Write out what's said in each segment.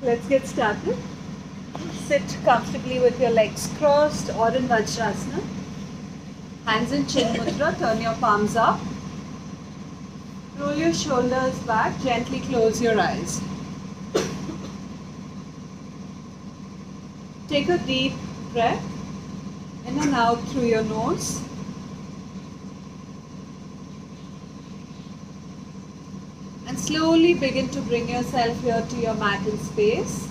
Let's get started. Sit comfortably with your legs crossed or in Vajrasana. Hands in Chin Mudra, turn your palms up. Roll your shoulders back, gently close your eyes. Take a deep breath in and out through your nose. And slowly begin to bring yourself here to your mat in space.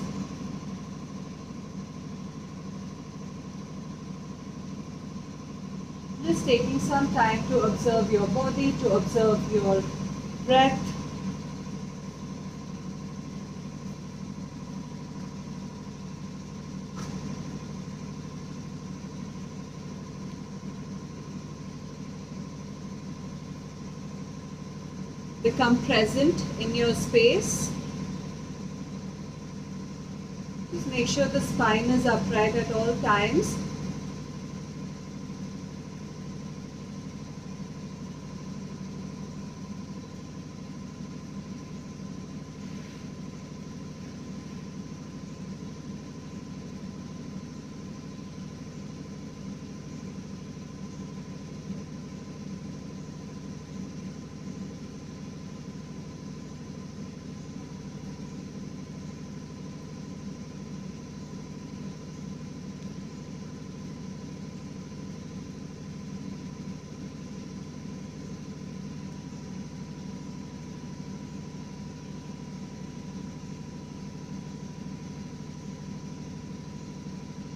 Just taking some time to observe your body, to observe your breath. Become present in your space. Just make sure the spine is upright at all times.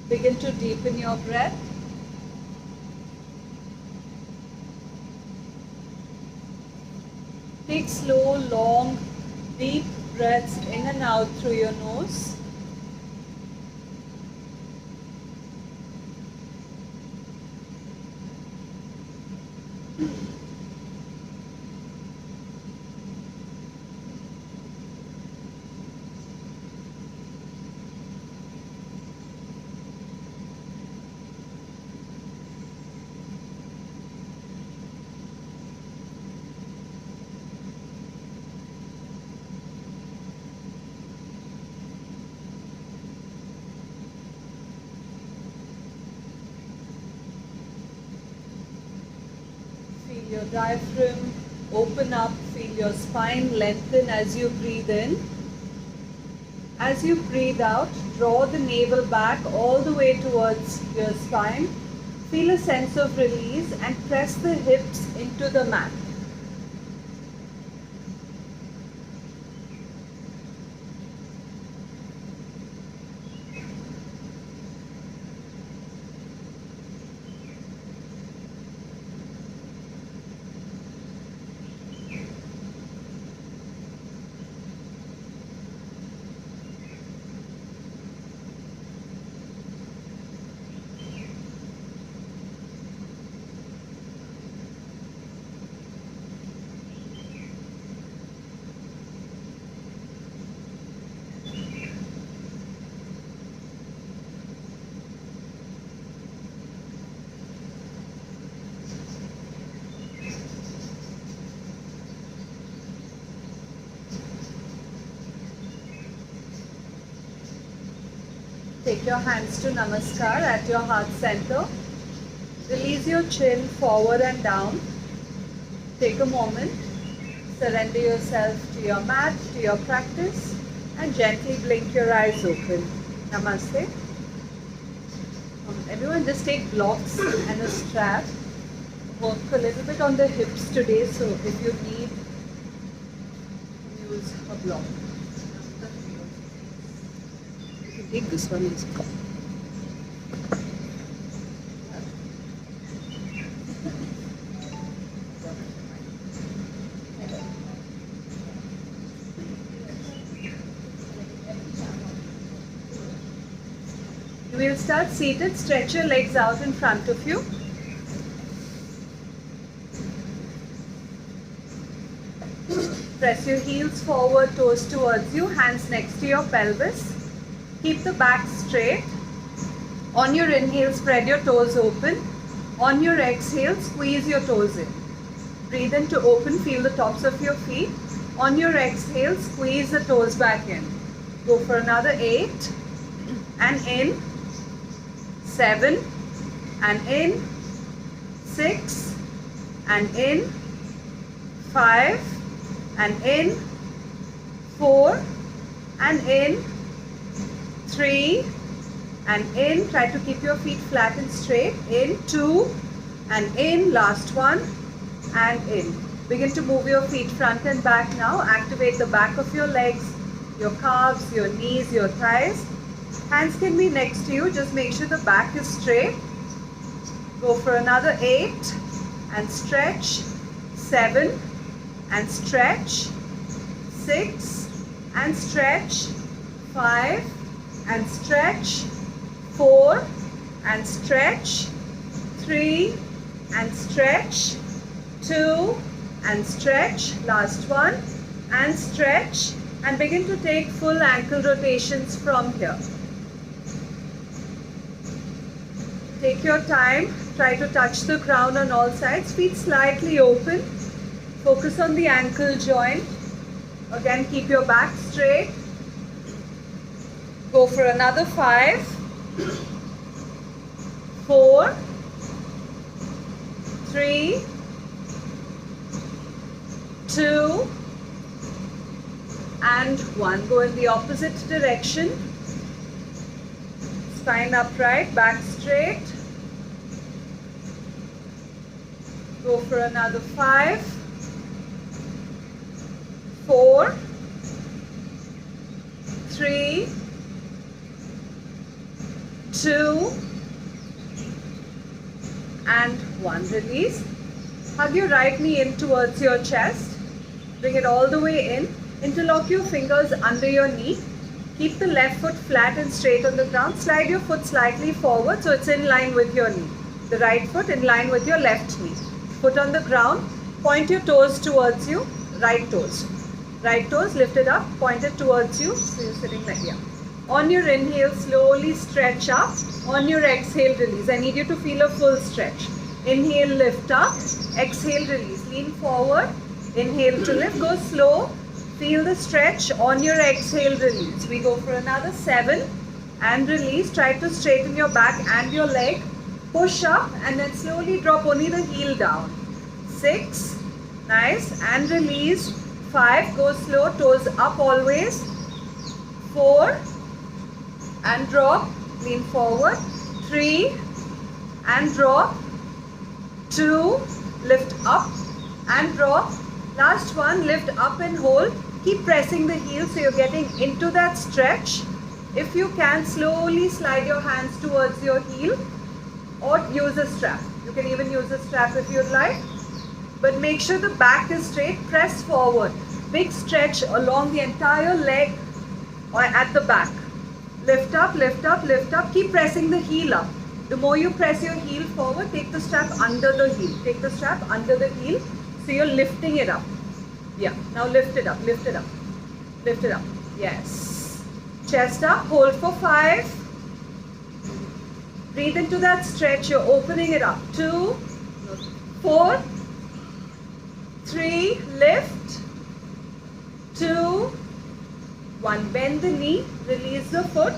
Begin to deepen your breath. Take slow, long, deep breaths in and out through your nose. Feel your diaphragm open up, feel your spine lengthen as you breathe in. As you breathe out, draw the navel back all the way towards your spine. Feel a sense of release and press the hips into the mat. Take your hands to Namaskar at your heart center. Release your chin forward and down. Take a moment. Surrender yourself to your mat, to your practice, and gently blink your eyes open. Namaste. Everyone just take blocks and a strap. Work a little bit on the hips today, so if you need, use a block. Take this one as well. You will start seated. Stretch your legs out in front of you. Press your heels forward, toes towards you, hands next to your pelvis. Keep the back straight. On your inhale, spread your toes open. On your exhale, squeeze your toes in. Breathe in to open, feel the tops of your feet. On your exhale, squeeze the toes back in. Go for another 8 and in, 7 and in, 6 and in, 5 and in, 4 and in, 3 and in. Try to keep your feet flat and straight. In, 2 and in, last one and in. Begin to move your feet front and back now. Activate the back of your legs, your calves, your knees, your thighs. Hands can be next to you. Just make sure the back is straight. Go for another 8 and stretch, 7 and stretch, 6 and stretch, 5 and stretch, 4 and stretch, 3 and stretch, 2 and stretch, last one and stretch, and begin to take full ankle rotations from here. Take your time, try to touch the ground on all sides, feet slightly open, focus on the ankle joint. Again, keep your back straight. Go for another 5, 4, 3, 2 and 1. Go in the opposite direction. Spine upright, back straight. Go for another 5, 4, 3, 2 and 1. Release. Hug your right knee in towards your chest. Bring it all the way in. Interlock your fingers under your knee. Keep the left foot flat and straight on the ground. Slide your foot slightly forward so it's in line with your knee. The right foot in line with your left knee. Foot on the ground. Point your toes towards you. Right toes. Right toes lifted up, pointed towards you. So you're sitting like here. On your inhale, slowly stretch up. On your exhale, release. I need you to feel a full stretch. Inhale, lift up. Exhale, release. Lean forward. Inhale to lift. Go slow. Feel the stretch. On your exhale, release. We go for another 7 and release. Try to straighten your back and your leg. Push up and then slowly drop only the heel down. 6. Nice. And release. 5. Go slow. Toes up always. 4. And drop. Lean forward. 3. And drop. 2. Lift up and drop. Last one. Lift up and hold. Keep pressing the heels so you're getting into that stretch. If you can, slowly slide your hands towards your heel or use a strap. You can even use a strap if you'd like. But make sure the back is straight. Press forward. Big stretch along the entire leg or at the back. Lift up, lift up, lift up. Keep pressing the heel up. The more you press your heel forward, take the strap under the heel. Take the strap under the heel so you're lifting it up. Yeah, now lift it up, lift it up, lift it up. Yes. Chest up, hold for 5. Breathe into that stretch, you're opening it up. 2, 4, 3, lift, 2, 1. Bend the knee, release the foot.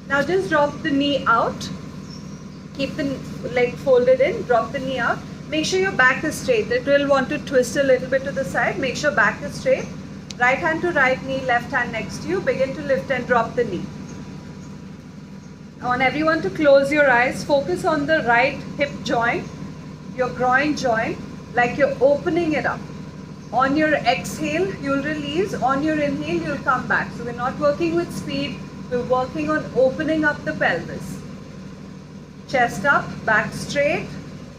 Now just drop the knee out. Keep the leg folded in, drop the knee out. Make sure your back is straight. It will want to twist a little bit to the side. Make sure back is straight. Right hand to right knee, left hand next to you. Begin to lift and drop the knee. I want everyone to close your eyes. Focus on the right hip joint, your groin joint, like you're opening it up. On your exhale, you'll release. On your inhale, you'll come back. So we're not working with speed. We're working on opening up the pelvis. Chest up, back straight.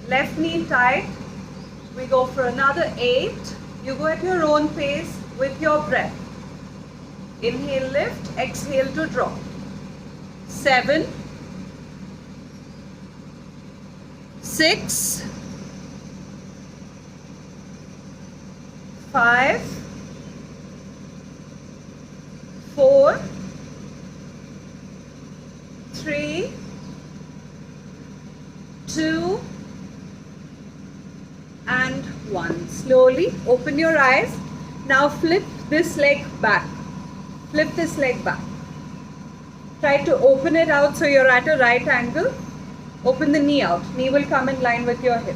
Left knee tight. We go for another 8. You go at your own pace with your breath. Inhale, lift. Exhale to drop. 7, 6, 5, 4, 3, 2 and 1. Slowly open your eyes. Now flip this leg back. Flip this leg back. Try to open it out so you're at a right angle. Open the knee out. Knee will come in line with your hip.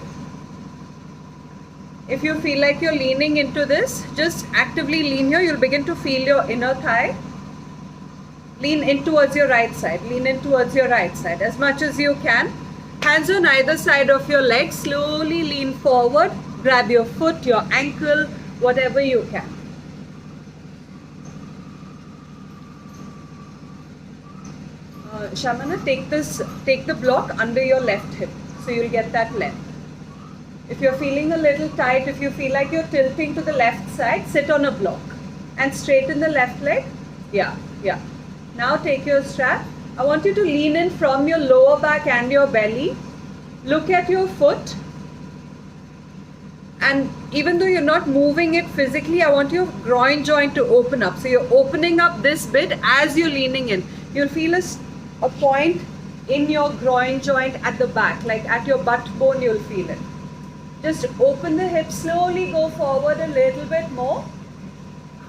If you feel like you're leaning into this, just actively lean here. You'll begin to feel your inner thigh. Lean in towards your right side. Lean in towards your right side as much as you can. Hands on either side of your leg. Slowly lean forward. Grab your foot, your ankle, whatever you can. Shamana, take the block under your left hip, so you'll get that length. If you're feeling a little tight, if you feel like you're tilting to the left side, sit on a block and straighten the left leg. Yeah. Now take your strap. I want you to lean in from your lower back and your belly. Look at your foot. And even though you're not moving it physically, I want your groin joint to open up. So you're opening up this bit as you're leaning in. You'll feel a point in your groin joint at the back, like at your butt bone, you'll feel it. Just open the hips, slowly go forward a little bit more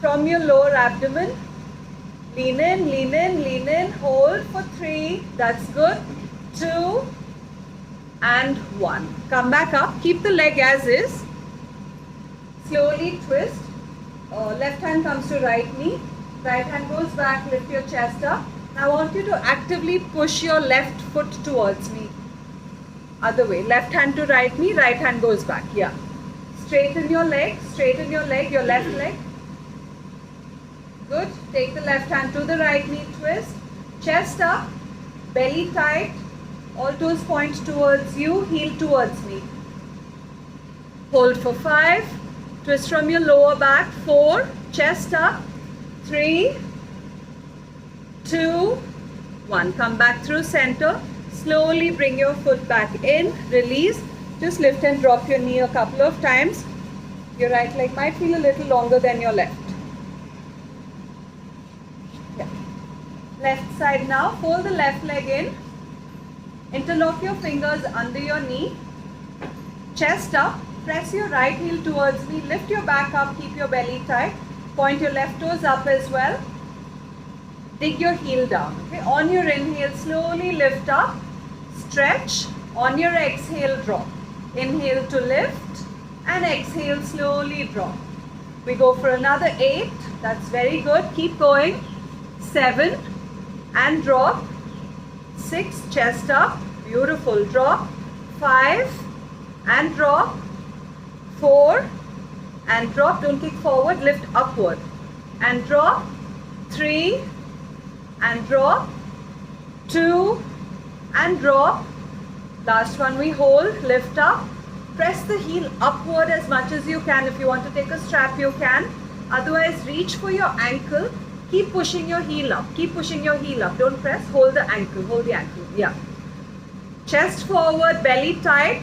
from your lower abdomen. Lean in, lean in, lean in, hold for 3, that's good, 2 and 1. Come back up, keep the leg as is. Slowly twist, left hand comes to right knee, right hand goes back, lift your chest up. Now I want you to actively push your left foot towards me. Other way, left hand to right knee, right hand goes back, yeah. Straighten your leg, your left leg. Good, take the left hand to the right knee, twist, chest up, belly tight, all toes point towards you, heel towards me. Hold for 5, twist from your lower back, 4, chest up, 3, 2, 1. Come back through center. Slowly bring your foot back in. Release. Just lift and drop your knee a couple of times. Your right leg might feel a little longer than your left. Yeah. Left side now. Fold the left leg in. Interlock your fingers under your knee. Chest up. Press your right heel towards me. Lift your back up. Keep your belly tight. Point your left toes up as well. Dig your heel down. Okay. On your inhale, slowly lift up. Stretch. On your exhale, drop. Inhale to lift and exhale, slowly drop. We go for another 8. That's very good. Keep going. 7 and drop. 6, chest up. Beautiful. Drop. 5 and drop. 4 and drop. Don't kick forward. Lift upward and drop. 3 and drop. 2 and drop. Last one we hold. Lift up. Press the heel upward as much as you can. If you want to take a strap, you can. Otherwise, reach for your ankle. Keep pushing your heel up. Keep pushing your heel up. Don't press. Hold the ankle. Hold the ankle. Yeah. Chest forward, belly tight.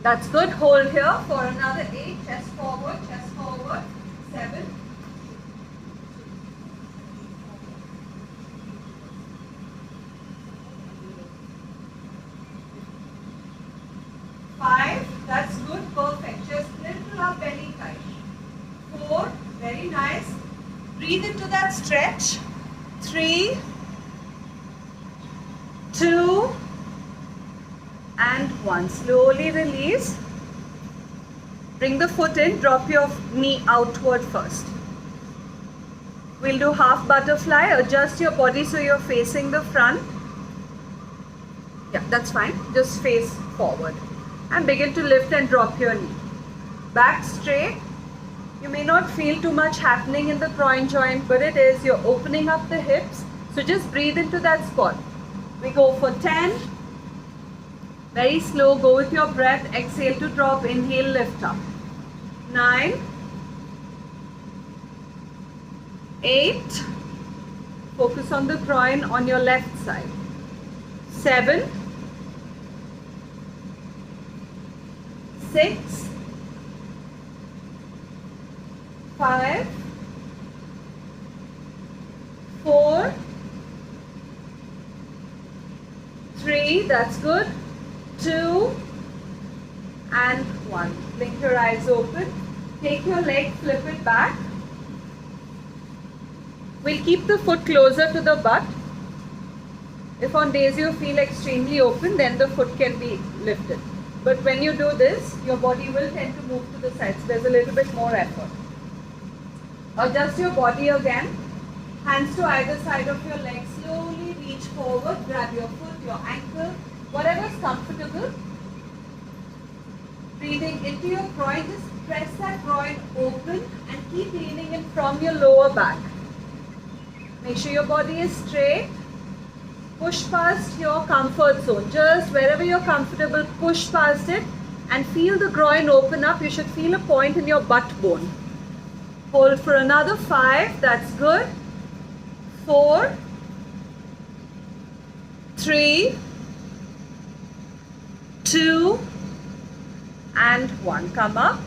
That's good. Hold here for another 8. Chest forward, 7. 5, that's good, perfect. Just little up, belly tight. 4, very nice. Breathe into that stretch. 3, 2, and 1. Slowly release. Bring the foot in, drop your knee outward first. We'll do half butterfly. Adjust your body so you're facing the front. Yeah, that's fine. Just face forward. And begin to lift and drop your knee. Back straight. You may not feel too much happening in the groin joint, but it is. You're opening up the hips. So just breathe into that spot. We go for 10. Very slow. Go with your breath. Exhale to drop. Inhale, lift up. 9. 8. Focus on the groin on your left side. 7. 6, 5, 4, 3, that's good, 2 and 1. Blink your eyes open. Take your leg, flip it back. We'll keep the foot closer to the butt. If on days you feel extremely open, then the foot can be lifted. But when you do this, your body will tend to move to the sides. There's a little bit more effort. Adjust your body again. Hands to either side of your leg. Slowly reach forward. Grab your foot, your ankle, whatever is comfortable. Breathing into your groin. Just press that groin open and keep leaning in from your lower back. Make sure your body is straight. Push past your comfort zone. Just wherever you're comfortable, push past it and feel the groin open up. You should feel a point in your butt bone. Hold for another 5. That's good. 4, 3, 2, and 1. Come up.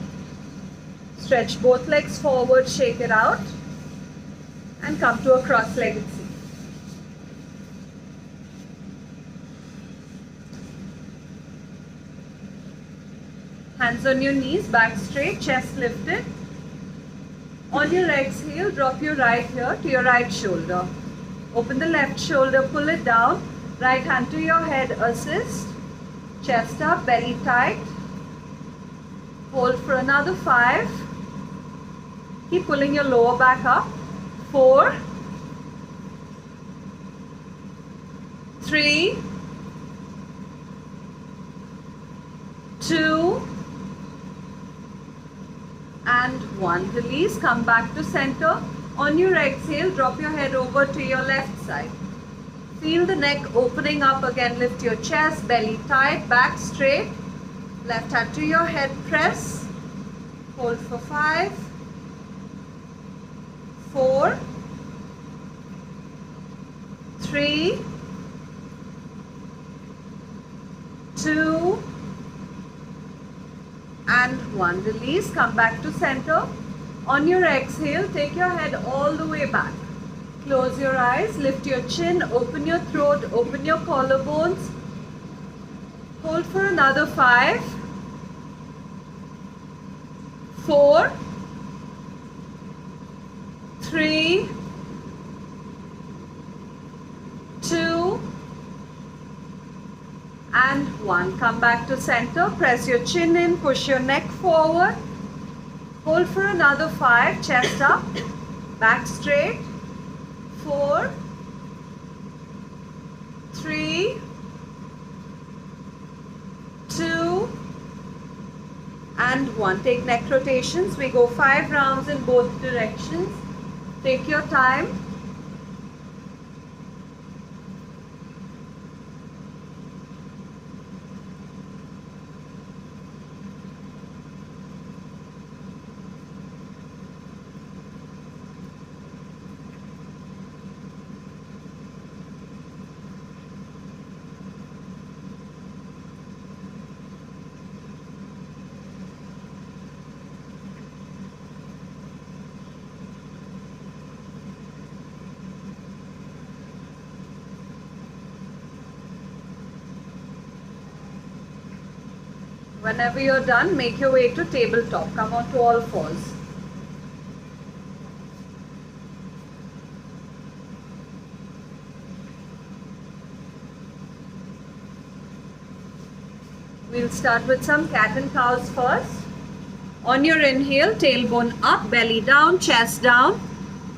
Stretch both legs forward, shake it out, and come to a cross-legged seat. Hands on your knees, back straight, chest lifted. On your exhale, drop your right here to your right shoulder. Open the left shoulder, pull it down. Right hand to your head, assist. Chest up, belly tight. Hold for another 5. Keep pulling your lower back up. 4, 3, 2, and 1. Release, come back to center. On your exhale, drop your head over to your left side. Feel the neck opening up again. Lift your chest, belly tight, back straight. Left hand to your head, press. Hold for 5, 4, 3, 2, and 1. Release, come back to center. On your exhale, take your head all the way back. Close your eyes, lift your chin, open your throat, open your collarbones. Hold for another 5, 4, 3, 2, and 1. Come back to center. Press your chin in. Push your neck forward. Hold for another 5. Chest up. Back straight. 4, 3, 2, and 1. Take neck rotations. We go 5 rounds in both directions. Take your time. Whenever you're done, make your way to tabletop. Come on to all fours. We'll start with some cat and cows first. On your inhale, tailbone up, belly down, chest down.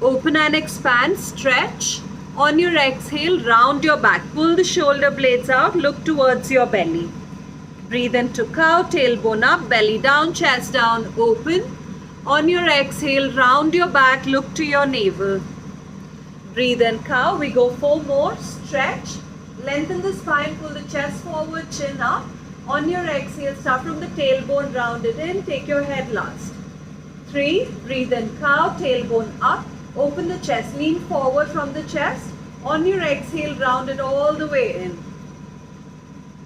Open and expand, stretch. On your exhale, round your back. Pull the shoulder blades out, look towards your belly. Breathe into cow, tailbone up, belly down, chest down, open. On your exhale, round your back, look to your navel. Breathe in cow. We go 4 more. Stretch. Lengthen the spine, pull the chest forward, chin up. On your exhale, start from the tailbone, round it in. Take your head last. 3. Breathe in cow, tailbone up. Open the chest, lean forward from the chest. On your exhale, round it all the way in.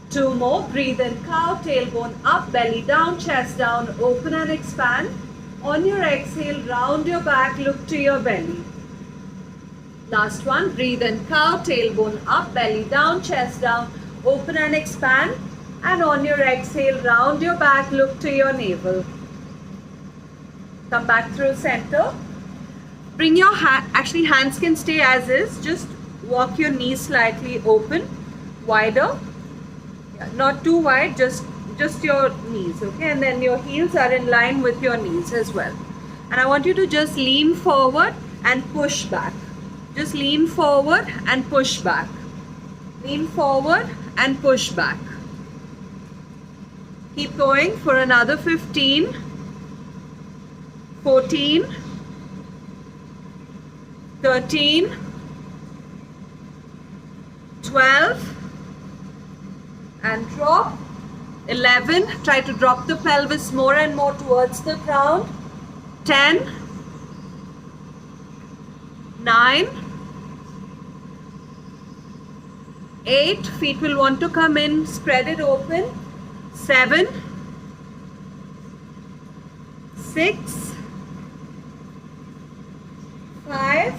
2 more. Breathe in cow, tailbone up, belly down, chest down, open and expand. On your exhale, round your back, look to your belly. Last one. Breathe in cow, tailbone up, belly down, chest down, open and expand. And on your exhale, round your back, look to your navel. Come back through center. Bring your actually hands can stay as is. Just walk your knees slightly open, wider. Yeah, not too wide, just your knees, okay? And then your heels are in line with your knees as well. And I want you to just lean forward and push back. Just lean forward and push back. Lean forward and push back. Keep going for another 15, 14, 13, 12, and drop. 11, try to drop the pelvis more and more towards the ground. 10, 9, 8, feet will want to come in, spread it open. 7, 6, 5,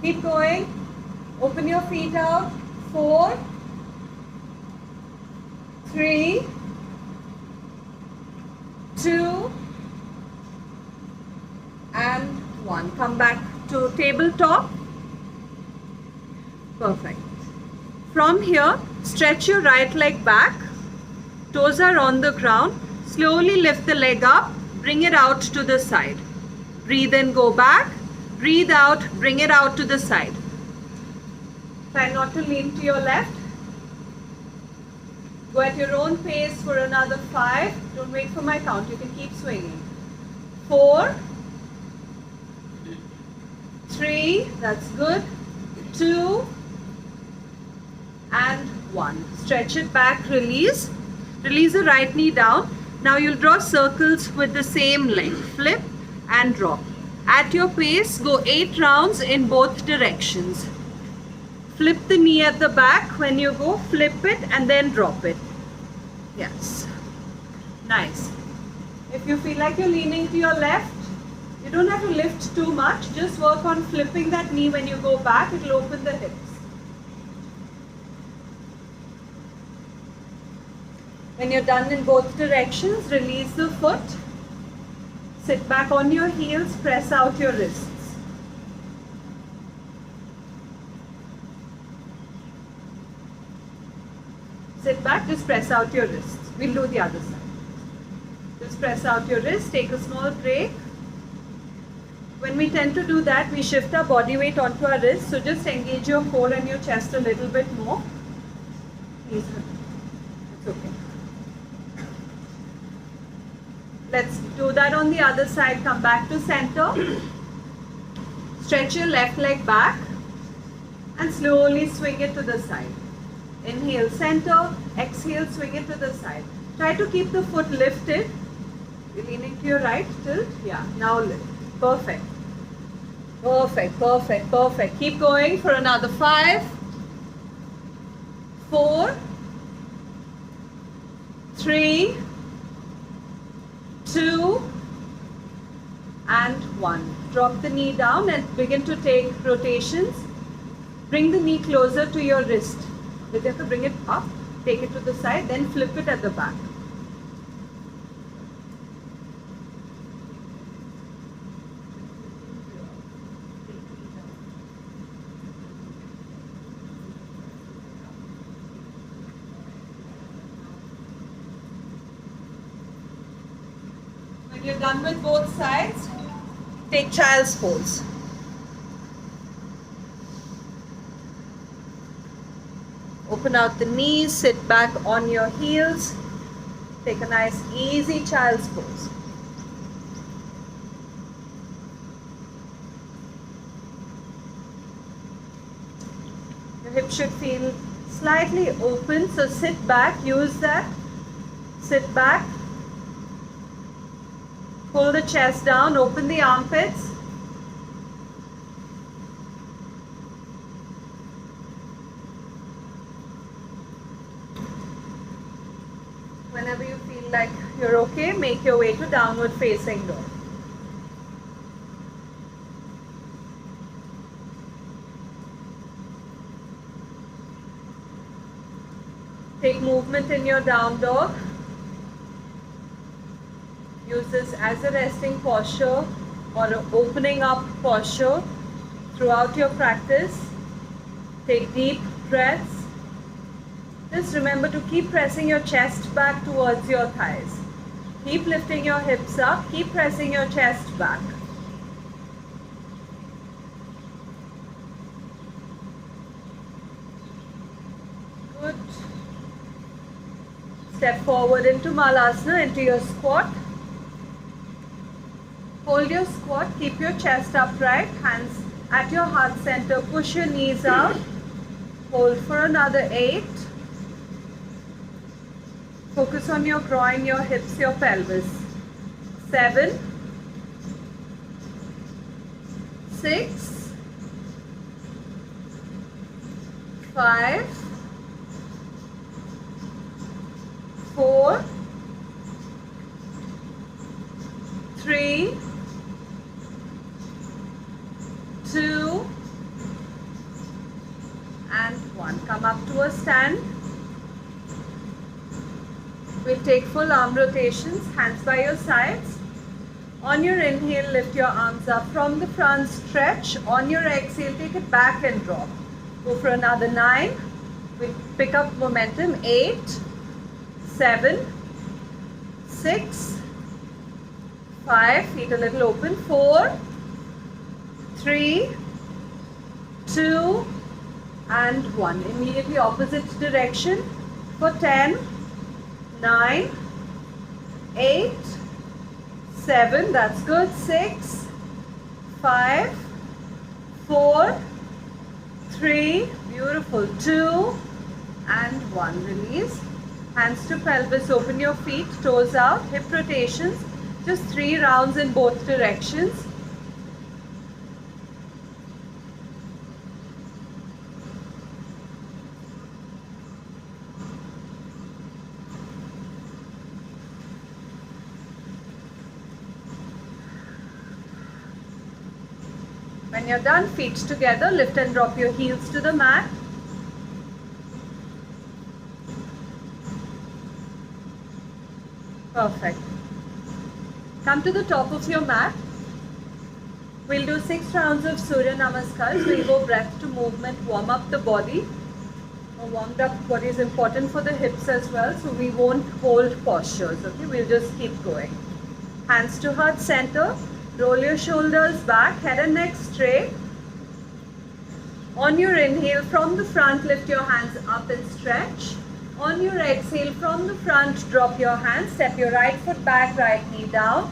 keep going, open your feet out. 4, 3, 2, and 1. Come back to tabletop. Perfect. From here, stretch your right leg back. Toes are on the ground. Slowly lift the leg up. Bring it out to the side. Breathe in, go back. Breathe out, bring it out to the side. Try not to lean to your left. Go at your own pace for another 5. Don't wait for my count. You can keep swinging. 4, 3, that's good. 2, and 1. Stretch it back, release. Release the right knee down. Now you'll draw circles with the same length. Flip and drop. At your pace, go 8 rounds in both directions. Flip the knee at the back. When you go, flip it and then drop it. Yes. Nice. If you feel like you're leaning to your left, you don't have to lift too much. Just work on flipping that knee when you go back. It will open the hips. When you're done in both directions, release the foot. Sit back on your heels, press out your wrists. Sit back, just press out your wrists. We'll do the other side. Just press out your wrists, take a small break. When we tend to do that, we shift our body weight onto our wrists. So just engage your core and your chest a little bit more. Please, it's okay. Let's do that on the other side. Come back to center. Stretch your left leg back and slowly swing it to the side. Inhale, center. Exhale, swing it to the side. Try to keep the foot lifted. You're leaning to your right, tilt. Yeah, now lift. Perfect. Perfect, perfect, perfect. Keep going for another 5, 4, 3, 2, and 1. Drop the knee down and begin to take rotations. Bring the knee closer to your wrist. You have to bring it up, take it to the side, then flip it at the back. When you're done with both sides, take child's pose. Open out the knees, sit back on your heels. Take a nice easy child's pose. Your hip should feel slightly open, so sit back, use that. Sit back. Pull the chest down, open the armpits. Whenever you feel like you're okay, make your way to downward facing dog. Take movement in your down dog. Use this as a resting posture. or opening up posture throughout your practice. Take deep breaths. Just remember to keep pressing your chest back towards your thighs. Keep lifting your hips up. Keep pressing your chest back. Good. Step forward into Malasana, into your squat. Hold your squat. Keep your chest upright. Hands at your heart center. Push your knees out. Hold for another 8. Focus on your groin, your hips, your pelvis. 7, 6, 5, 4, 3, 2, and 1. Come up to a stand. We'll take full arm rotations, hands by your sides. On your inhale, lift your arms up from the front, stretch. On your exhale, take it back and drop. Go for another 9. We'll pick up momentum. 8, 7, 6, 5, feet a little open. 4, 3, 2, and 1. Immediately opposite direction for 10, 9, 8, 7, that's good. 6, 5, 4, 3, beautiful. 2, and 1. Release. Hands to pelvis, open your feet, toes out, hip rotations. Just 3 rounds in both directions. When you're done, feet together, lift and drop your heels to the mat. Perfect. Come to the top of your mat. We'll do 6 rounds of Surya Namaskars. We'll go breath to movement, warm up the body. A warmed up body is important for the hips as well, so we won't hold postures, okay? We'll just keep going. Hands to heart center. Roll your shoulders back, head and neck straight. On your inhale, from the front, lift your hands up and stretch. On your exhale, from the front, drop your hands. Step your right foot back, right knee down.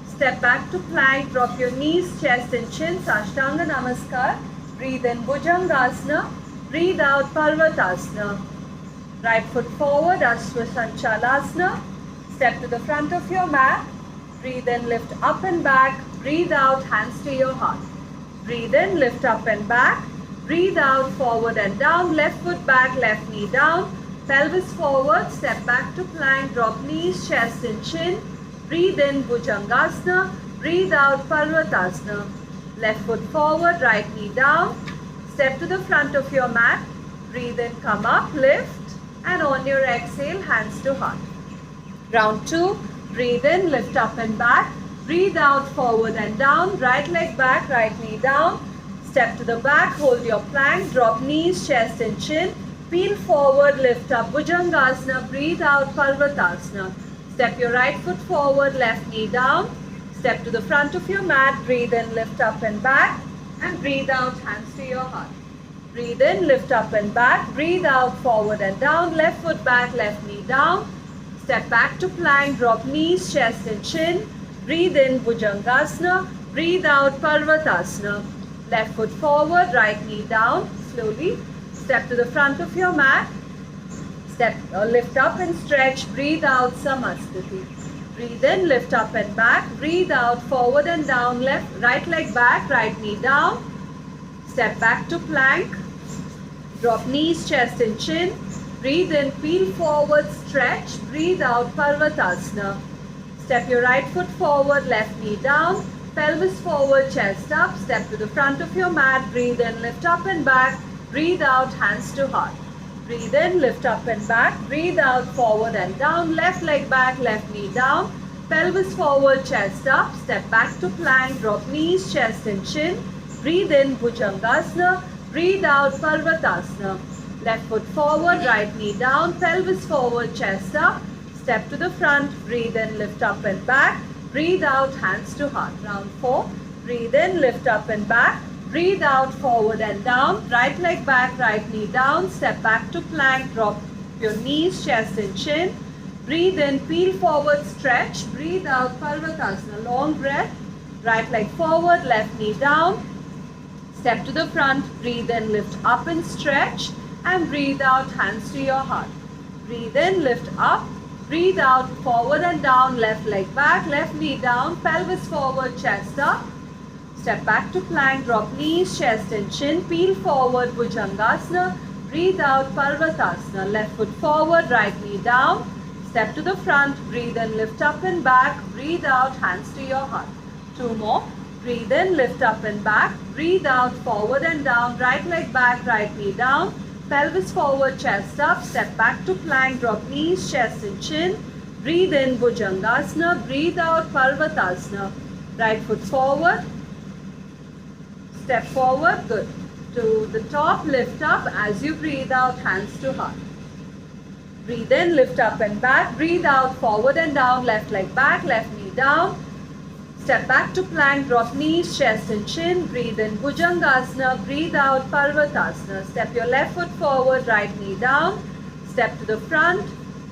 Step back to plank, drop your knees, chest and chin, Ashtanga Namaskar. Breathe in Bhujangasana. Breathe out Parvatasana. Right foot forward, Ashwasanchalasana. Step to the front of your mat. Breathe in, lift up and back. Breathe out, hands to your heart. Breathe in, lift up and back. Breathe out, forward and down. Left foot back, left knee down. Pelvis forward, step back to plank. Drop knees, chest and chin. Breathe in, Bhujangasana. Breathe out, Parvatasana. Left foot forward, right knee down. Step to the front of your mat. Breathe in, come up, lift. And on your exhale, hands to heart. Round 2. Breathe in, lift up and back. Breathe out, forward and down. Right leg back, right knee down. Step to the back, hold your plank. Drop knees, chest and chin. Peel forward, lift up, Bhujangasana. Breathe out, Parvatasana. Step your right foot forward, left knee down. Step to the front of your mat. Breathe in, lift up and back. And breathe out, hands to your heart. Breathe in, lift up and back. Breathe out, forward and down. Left foot back, left knee down. Step back to plank, drop knees, chest and chin. Breathe in, Bhujangasana. Breathe out, Parvatasana. Left foot forward, right knee down. Slowly. Step to the front of your mat. Lift up and stretch. Breathe out, Samasthiti. Breathe in, lift up and back. Breathe out, forward and down. Right leg back, right knee down. Step back to plank. Drop knees, chest and chin. Breathe in, peel forward, stretch. Breathe out, Parvatasana. Step your right foot forward, left knee down. Pelvis forward, chest up. Step to the front of your mat. Breathe in, lift up and back. Breathe out, hands to heart. Breathe in, lift up and back. Breathe out, forward and down. Left leg back, left knee down. pelvis forward, chest up, step back to plank, drop knees, chest and chin. Breathe in, Bhujangasana. Breathe out, Parvatasana. Left foot forward, right knee down, pelvis forward, chest up. Step to the front, breathe in, lift up and back. Breathe out, hands to heart. Round 4. Breathe in, lift up and back. Breathe out, forward and down. Right leg back, right knee down. Step back to plank, drop your knees, chest and chin. Breathe in, peel forward, stretch. Breathe out, Parvatasana. Long breath. Right leg forward, left knee down. Step to the front, breathe in, lift up and stretch. And breathe out, hands to your heart. Breathe in, lift up. Breathe out, forward and down, left leg back, left knee down, pelvis forward, chest up. Step back to plank, drop knees, chest and chin, peel forward, Bhujangasana. Breathe out, Parvatasana. Left foot forward, right knee down. Step to the front, breathe in, lift up and back. Breathe out, hands to your heart. 2 more. Breathe in, lift up and back. Breathe out, forward and down, right leg back, right knee down. Pelvis forward, chest up, step back to plank, drop knees, chest and chin. Breathe in, Bhujangasana. Breathe out, Parvatasana. Right foot forward. Step forward, good. To the top, lift up. As you breathe out, hands to heart. Breathe in, lift up and back. Breathe out, forward and down, left leg back, left knee down. Step back to plank, drop knees, chest and chin. Breathe in, Bhujangasana. Breathe out, Parvatasana. Step your left foot forward, right knee down. Step to the front.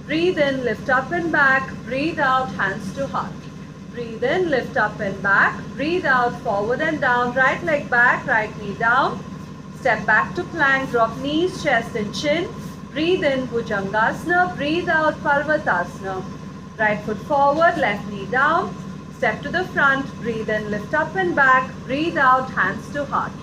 Breathe in, lift up and back. Breathe out, hands to heart. Breathe in, lift up and back. Breathe out, forward and down. Right leg back, right knee down. Step back to plank, drop knees, chest and chin. Breathe in, Bhujangasana. Breathe out, Parvatasana. Right foot forward, left knee down. Step to the front, breathe in, lift up and back. Breathe out, hands to heart.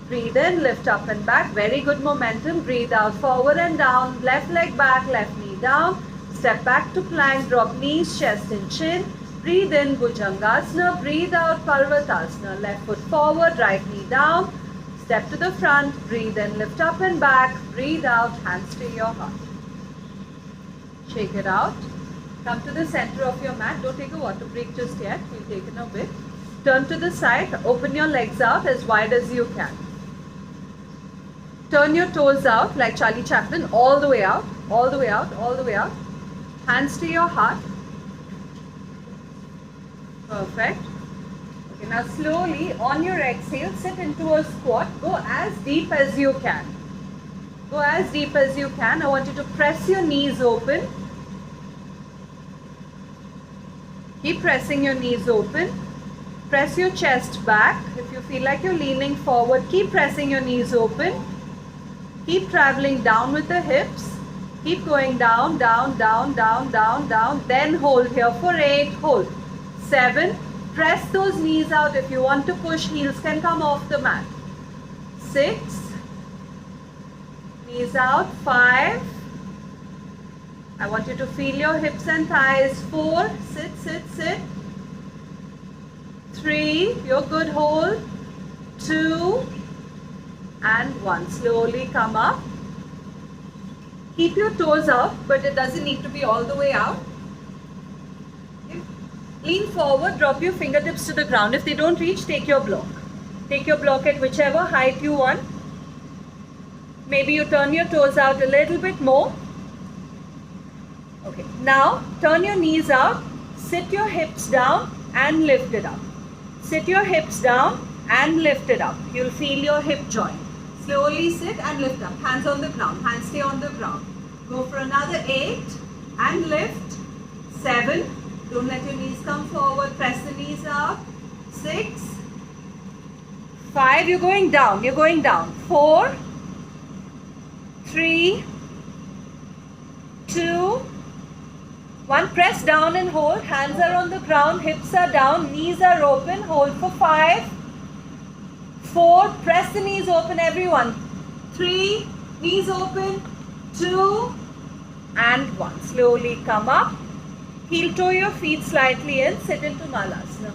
Breathe in, lift up and back. Very good momentum. Breathe out, forward and down. Left leg back, left knee down. Step back to plank, drop knees, chest and chin. Breathe in, Bhujangasana. Breathe out, Parvatasana. Left foot forward, right knee down. Step to the front, breathe in, lift up and back. Breathe out, hands to your heart. Shake it out. Come to the center of your mat. Don't take a water break just yet. We'll take in a bit. Turn to the side. Open your legs out as wide as you can. Turn your toes out like Charlie Chaplin. All the way out. All the way out. All the way out. Hands to your heart. Perfect. Okay, now slowly on your exhale, sit into a squat. Go as deep as you can. Go as deep as you can. I want you to press your knees open. Keep pressing your knees open. Press your chest back. If you feel like you're leaning forward, keep pressing your knees open. Keep traveling down with the hips. Keep going down, down, down, down, down, down. Then hold here for 8. Hold. 7. Press those knees out. If you want to push, heels can come off the mat. 6. Knees out. 5. I want you to feel your hips and thighs. 4. Sit, sit, sit. 3. You're good. Hold. 2. And 1. Slowly come up. Keep your toes out, but it doesn't need to be all the way out. Okay. Lean forward. Drop your fingertips to the ground. If they don't reach, take your block. Take your block at whichever height you want. Maybe you turn your toes out a little bit more. Okay, now turn your knees out, sit your hips down and lift it up. Sit your hips down and lift it up. You'll feel your hip joint. Slowly sit and lift up. Hands on the ground. Hands stay on the ground. Go for another 8 and lift. 7. Don't let your knees come forward. Press the knees out. 6. 5. You're going down. You're going down. 4. 3. 2. 1. Press down and hold. Hands are on the ground. Hips are down. Knees are open. Hold for 5. 4. Press the knees open, everyone. 3. Knees open. 2. And 1. Slowly come up. Heel toe your feet slightly in. Sit into Malasana.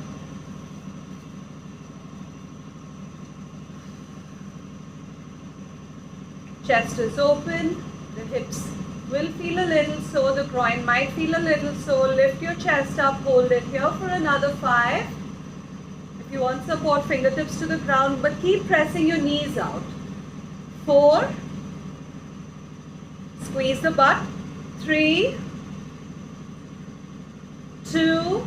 Chest is open. The hips will feel a little sore. The groin might feel a little sore. Lift your chest up, hold it here for another 5. If you want support, fingertips to the ground, but keep pressing your knees out. 4. Squeeze the butt. 3, 2,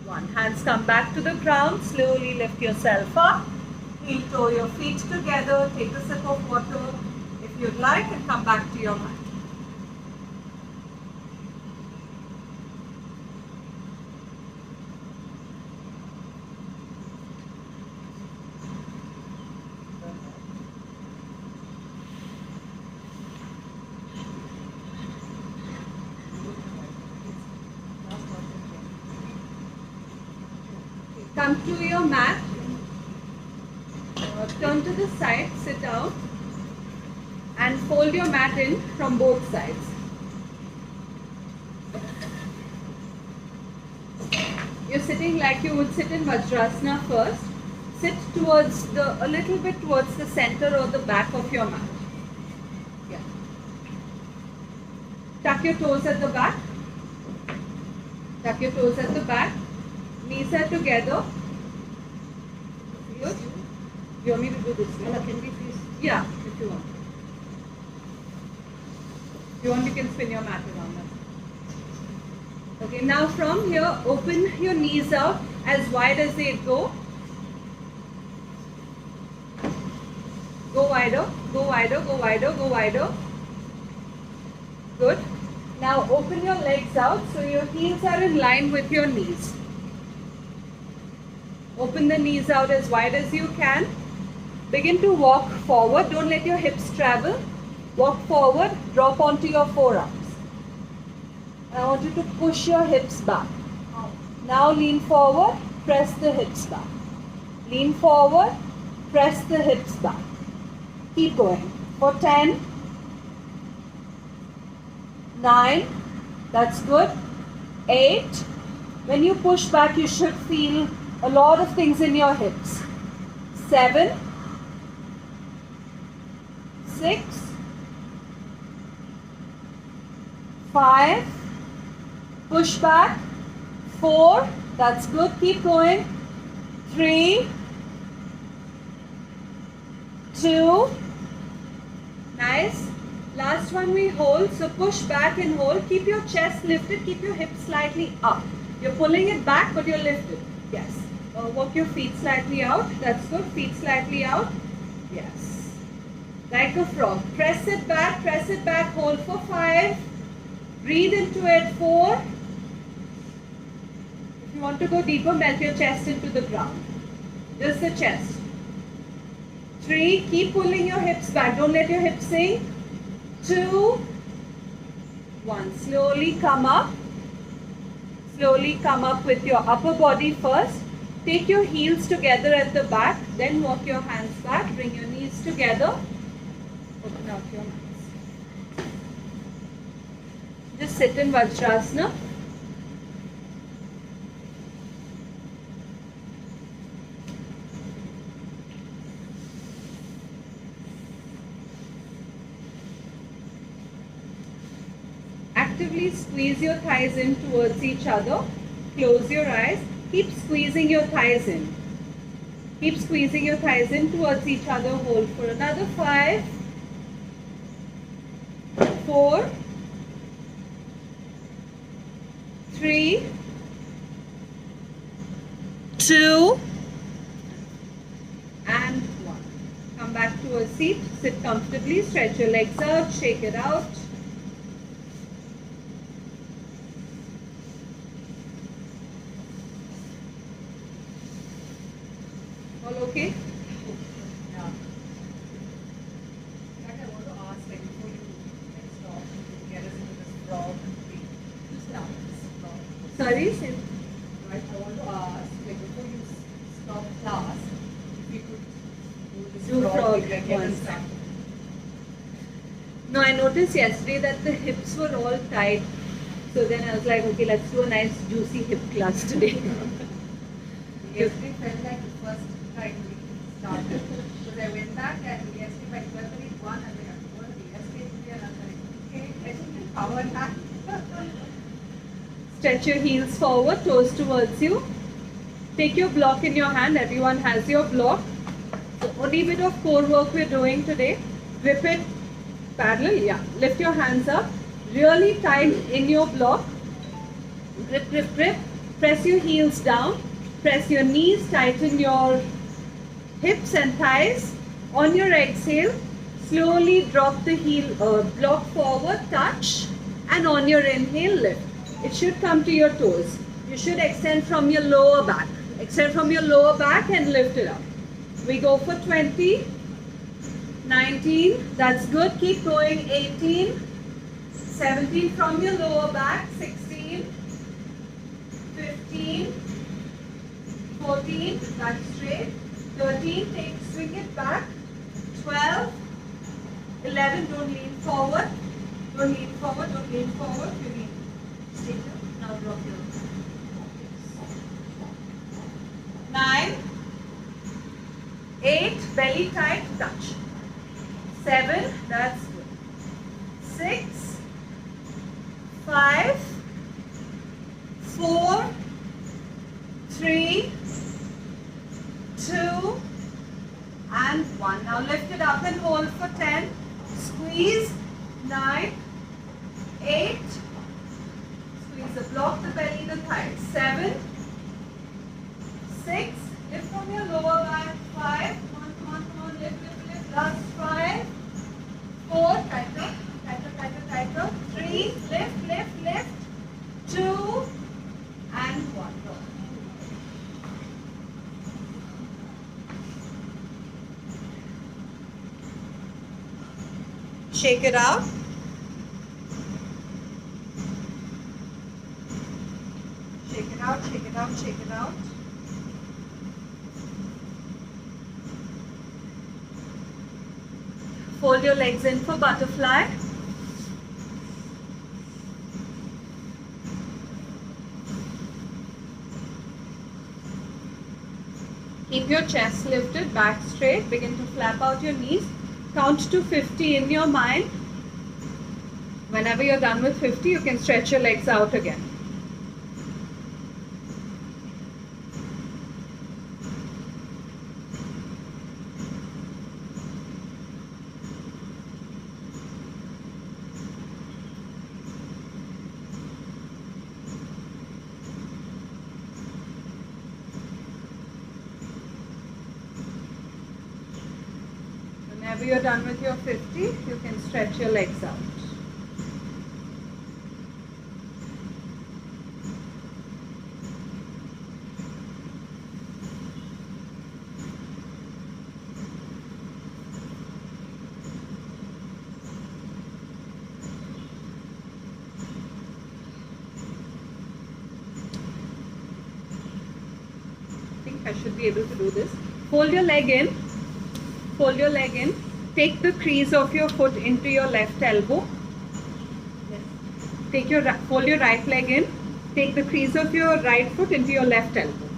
1. Hands come back to the ground. Slowly lift yourself up. Heel toe your feet together. Take a sip of water if you'd like and come back to your mat. Come to your mat, turn to the side, sit down and fold your mat in from both sides. You're sitting like you would sit in Vajrasana first. Sit towards a little bit towards the center or the back of your mat. Yeah. Tuck your toes at the back. Tuck your toes at the back. Knees are together. Good. You want me to do this? Can we please? Yeah, if you want. If you want, you can spin your mat around us. Okay, now from here, open your knees out as wide as they go. Go wider, go wider, go wider, go wider. Good. Now open your legs out so your heels are in line with your knees. Open the knees out as wide as you can. Begin to walk forward. Don't let your hips travel. Walk forward. Drop onto your forearms. I want you to push your hips back. Now lean forward. Press the hips back. Lean forward. Press the hips back. Keep going. For 10. 9. That's good. 8. When you push back, you should feel a lot of things in your hips. 7, 6, 5, push back. 4, that's good, keep going. 3, 2, nice. Last one we hold, so push back and hold. Keep your chest lifted, keep your hips slightly up. You're pulling it back, but you're lifted. Yes. Walk your feet slightly out. That's good. Feet slightly out. Yes. Like a frog. Press it back, hold for 5. Breathe into it. 4. If you want to go deeper, melt your chest into the ground. Just the chest. 3. Keep pulling your hips back. Don't let your hips sink. 2. 1. Slowly come up. Slowly come up with your upper body first. Take your heels together at the back. Then walk your hands back. Bring your knees together. Open out your hands. Just sit in Vajrasana. Actively squeeze your thighs in towards each other. Close your eyes. Keep squeezing your thighs in. Keep squeezing your thighs in towards each other. Hold for another 5, 4, 3, 2, and 1. Come back to a seat. Sit comfortably. Stretch your legs out. Shake it out. All okay? Yeah. I want to ask, like, before you stop, get us into this frog thing. Stop this frog. Sorry? Right, I want to ask, like, before you stop class, if you could do this Do frog frog thing, like, get us once. started. No, I noticed yesterday that the hips were all tight. So then I was like, okay, let's do a nice juicy hip class today. Yesterday felt like the first time we started. Because I went back and yesterday by 12:31, I was like, I'm going to be yesterday today, and I was like, okay. Stretch your heels forward, toes towards you. Take your block in your hand. Everyone has your block. So only bit of core work we're doing today. Grip it parallel. Yeah. Lift your hands up. Really tight in your block. Grip, grip, grip. Press your heels down. Press your knees. Tighten your hips and thighs. On your exhale, slowly drop the heel block forward, touch, and on your inhale, lift. It should come to your toes. You should extend from your lower back. Extend from your lower back and lift it up. We go for 20, 19, that's good. Keep going. 18, 17 from your lower back, 16, 15, 14, that's straight. 13, swing it back. 12, 11, don't lean forward. Don't lean forward, don't lean forward. You lean. Stay here. Now drop your 9, 8, belly tight, touch. 7, that's good. 6, 5, 4, 3, 2, and 1. Now lift it up and hold for 10. Squeeze. 9, 8. Squeeze the block, the belly, the thighs. 7, 6. Lift from your lower back. 5. Come on, come on, come on. Lift, lift, lift. Last 5. 4. Tighter, tighter, tighter, tighter. 3. Lift, lift, lift. 2. And 1. Go. Shake it out. Shake it out, shake it out, shake it out. Fold your legs in for butterfly. Keep your chest lifted, back straight. Begin to flap out your knees. Count to 50 in your mind. Whenever you're done with 50, you can stretch your legs out again. Whenever you're done with your 50, you can stretch your legs out. I think I should be able to do this. Fold your leg in. Fold your leg in. Take the crease of your foot into your left elbow. Fold your right leg in. Take the crease of your right foot into your left elbow.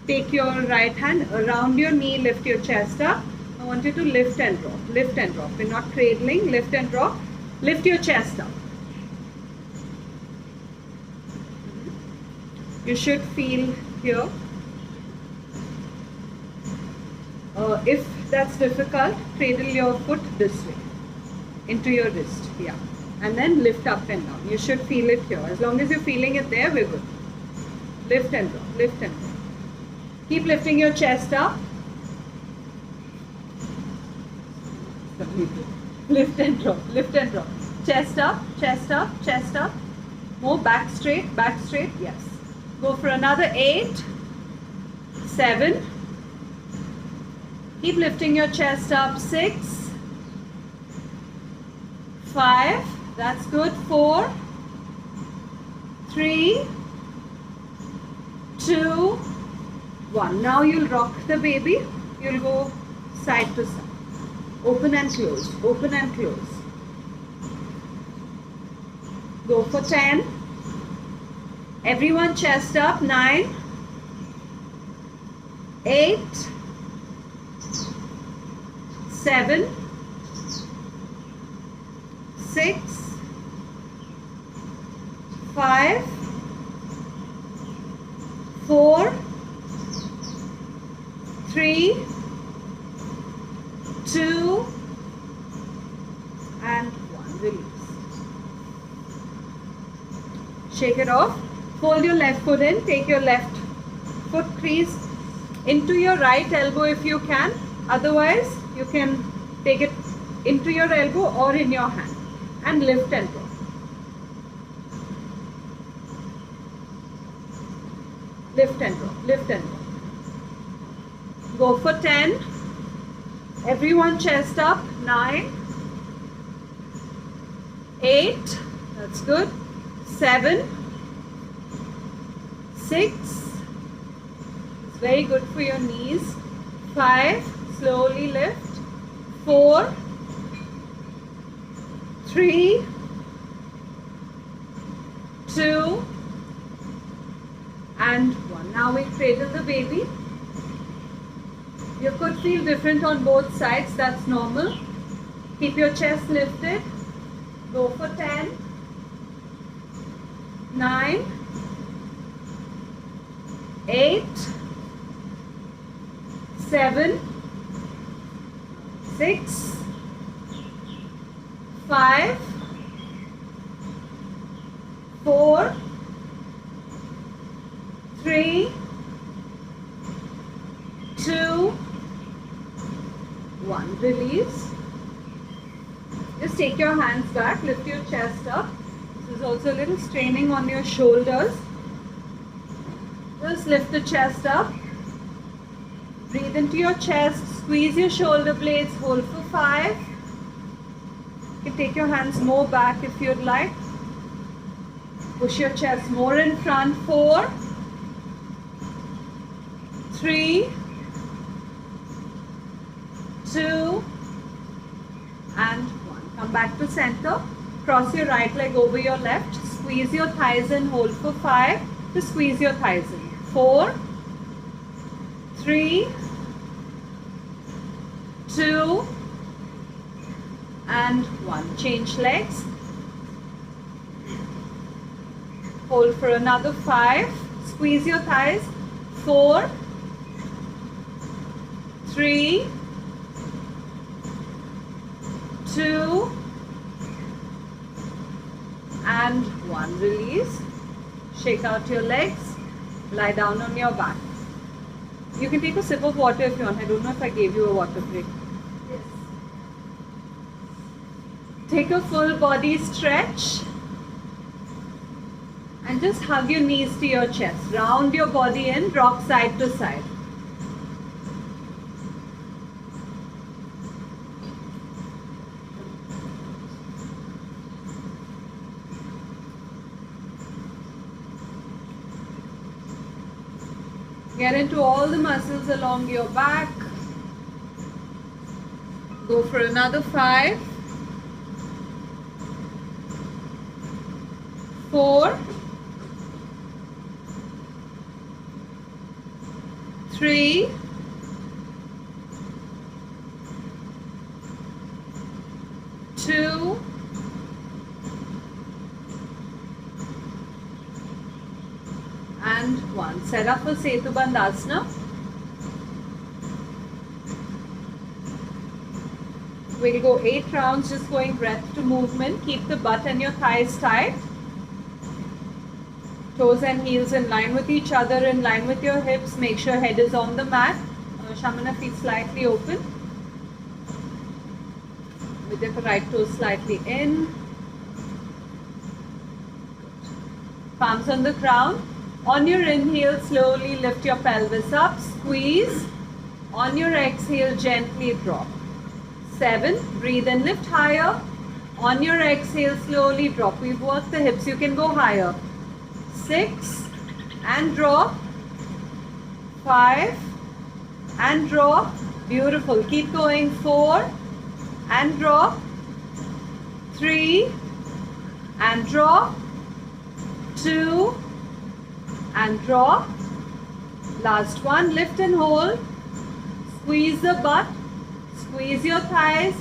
Take your right hand around your knee. Lift your chest up. I want you to lift and drop. Lift and drop. We're not cradling. Lift and drop. Lift your chest up. You should feel here. If that's difficult, cradle your foot this way into your wrist. Yeah. And then lift up and down. You should feel it here. As long as you're feeling it there, we're good. Lift and drop. Lift and drop. Keep lifting your chest up. Lift and drop. Lift and drop. Chest up, chest up, chest up. More back straight, back straight. Yes. Go for another 8, 7. Keep lifting your chest up. 6, 5. That's good. 4, 3, 2, 1. Now you'll rock the baby. You'll go side to side. Open and close. Open and close. Go for 10. Everyone chest up. 9, 8, 7, 6, 5, 4, 3, 2, and 1. Release. Shake it off. Fold your left foot in. Take your left foot crease into your right elbow if you can. Otherwise, you can take it into your elbow or in your hand and lift and drop. Lift and drop. Lift and drop. Go for 10. Everyone chest up. 9, 8. That's good. 7, 6. It's very good for your knees. 5. Slowly lift. 4, 3, 2, and 1. Now we cradle the baby. You could feel different on both sides. That's normal. Keep your chest lifted. Go for 10, 9, 8, 7, 6, 5, 4, 3, 2, 1. Release. Just take your hands back, lift your chest up. This is also a little straining on your shoulders. Just lift the chest up. Breathe into your chest, squeeze your shoulder blades, hold for 5. You can take your hands more back if you'd like. Push your chest more in front. 4, 3, 2, and 1. Come back to center. Cross your right leg over your left. Squeeze your thighs in. Hold for 5. Just squeeze your thighs in. 4, 3, 2, and 1. Change legs. Hold for another 5. Squeeze your thighs. 4, 3, 2, and 1. Release. Shake out your legs. Lie down on your back. You can take a sip of water if you want. I don't know if I gave you a water break. Yes. Take a full body stretch. And just hug your knees to your chest. Round your body in. Rock side to side. Get into all the muscles along your back. Go for another 5, 4, 3, 2, and 1. Set up for Setu Bandhasana. We'll go 8 rounds, just going breath to movement. Keep the butt and your thighs tight. Toes and heels in line with each other, in line with your hips. Make sure head is on the mat. Shamana feet slightly open. With the right toe slightly in. Palms on the ground. On your inhale, slowly lift your pelvis up. Squeeze. On your exhale, gently drop. 7. Breathe and lift higher. On your exhale, slowly drop. We've worked the hips. You can go higher. 6. And drop. 5. And drop. Beautiful. Keep going. 4. And drop. 3. And drop. 2. And drop. Last one. Lift and hold. Squeeze the butt. Squeeze your thighs.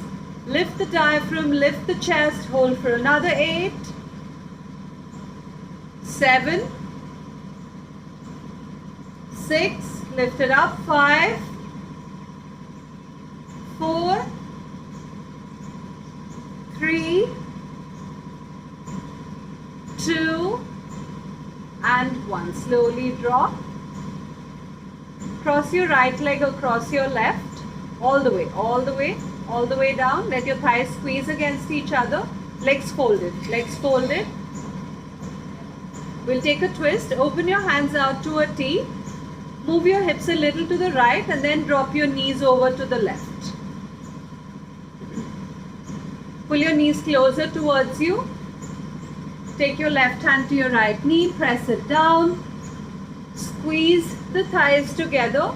Lift the diaphragm. Lift the chest. Hold for another 8. 7, 6, lift it up, 5, 4, 3, 2, and 1. Slowly drop. Cross your right leg across your left, all the way, all the way, all the way down. Let your thighs squeeze against each other. Legs folded, legs folded. We'll take a twist. Open your hands out to a T. Move your hips a little to the right and then drop your knees over to the left. Pull your knees closer towards you. Take your left hand to your right knee, press it down. Squeeze the thighs together.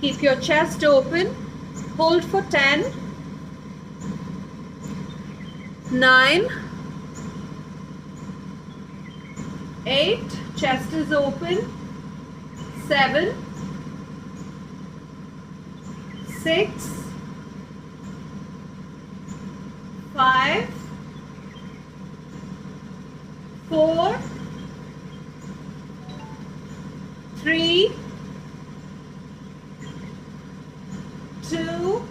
Keep your chest open. Hold for 10, 9, 8, chest is open, 7, 6, 5, 4, 3, 2,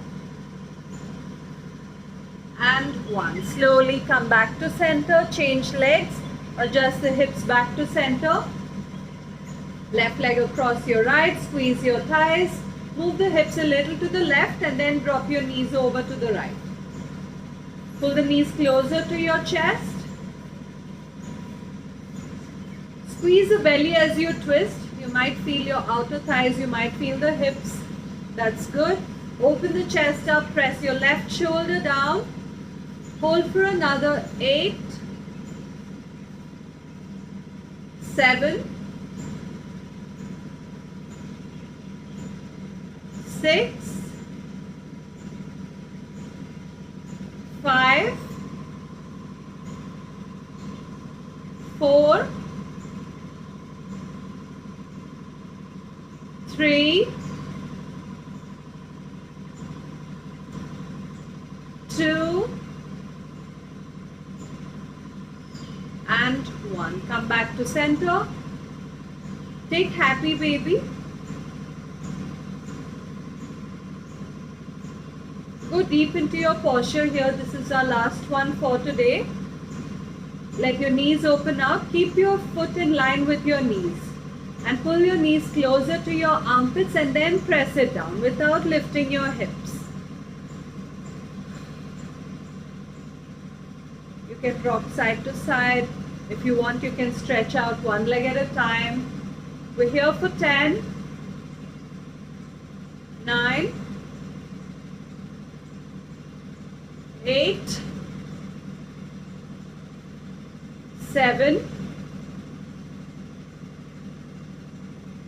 and 1. Slowly come back to center, change legs, adjust the hips back to center. Left leg across your right, squeeze your thighs, move the hips a little to the left and then drop your knees over to the right. Pull the knees closer to your chest. Squeeze the belly as you twist. You might feel your outer thighs, you might feel the hips. That's good. Open the chest up, press your left shoulder down. Hold for another 8, 7, 6, 5, 4, 3, 2, and 1. Come back to center. Take happy baby. Go deep into your posture here. This is our last one for today. Let your knees open up. Keep your foot in line with your knees. And pull your knees closer to your armpits and then press it down without lifting your hips. You can rock side to side. If you want, you can stretch out one leg at a time. We're here for 10, 9, 8, 7,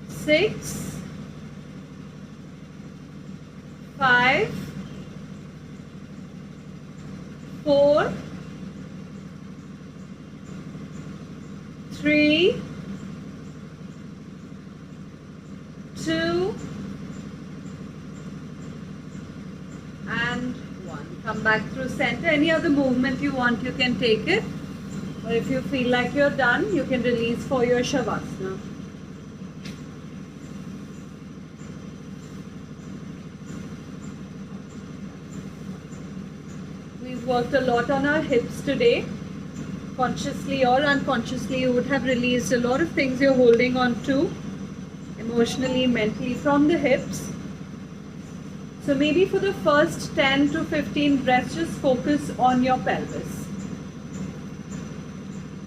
6, 5, 4, 3, 2, and 1. Come back through center. Any other movement you want, you can take it. Or if you feel like you're done, you can release for your Shavasana. We've worked a lot on our hips today. Consciously or unconsciously, you would have released a lot of things you're holding on to, emotionally, mentally, from the hips. So maybe for the first 10 to 15 breaths, just focus on your pelvis,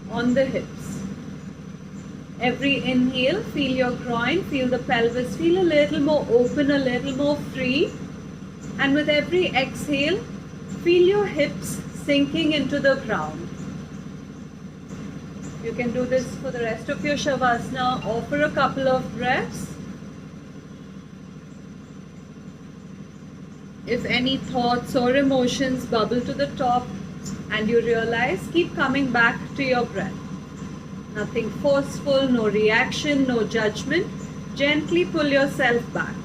on the hips. Every inhale, feel your groin, feel the pelvis, feel a little more open, a little more free. And with every exhale, feel your hips sinking into the ground. You can do this for the rest of your Shavasana or for a couple of breaths. If any thoughts or emotions bubble to the top and you realize, keep coming back to your breath. Nothing forceful, no reaction, no judgment. Gently pull yourself back.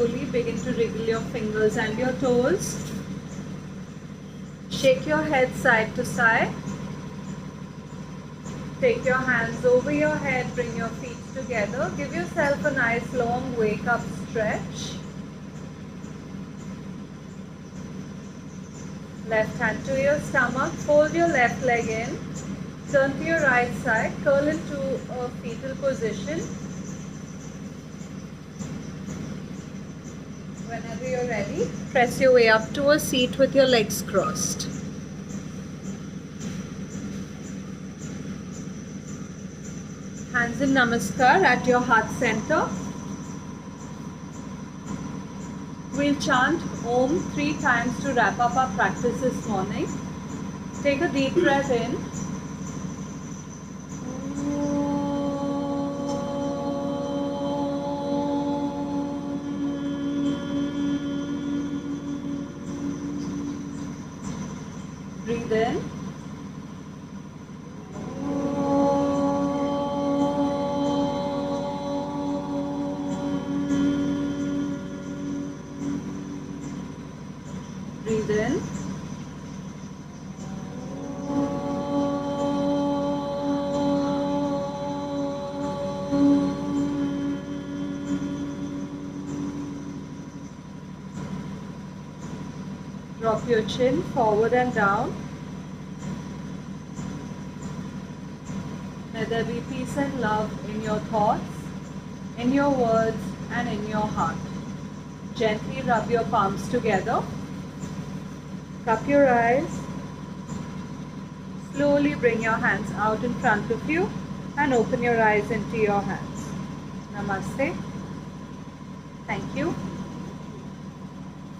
slowly begin to wriggle your fingers and your toes. Shake your head side to side. Take your hands over your head, bring your feet together. Give yourself a nice long wake up stretch. Left hand to your stomach, fold your left leg in. Turn to your right side, curl into a fetal position. Whenever you're ready, press your way up to a seat with your legs crossed. Hands in Namaskar at your heart center. We'll chant Om 3 times to wrap up our practice this morning. Take a deep breath in. Breathe in. Breathe in. Drop your chin forward and down. May there be peace and love in your thoughts, in your words, and in your heart. Gently rub your palms together. Cup your eyes. Slowly bring your hands out in front of you and open your eyes into your hands. Namaste. Thank you.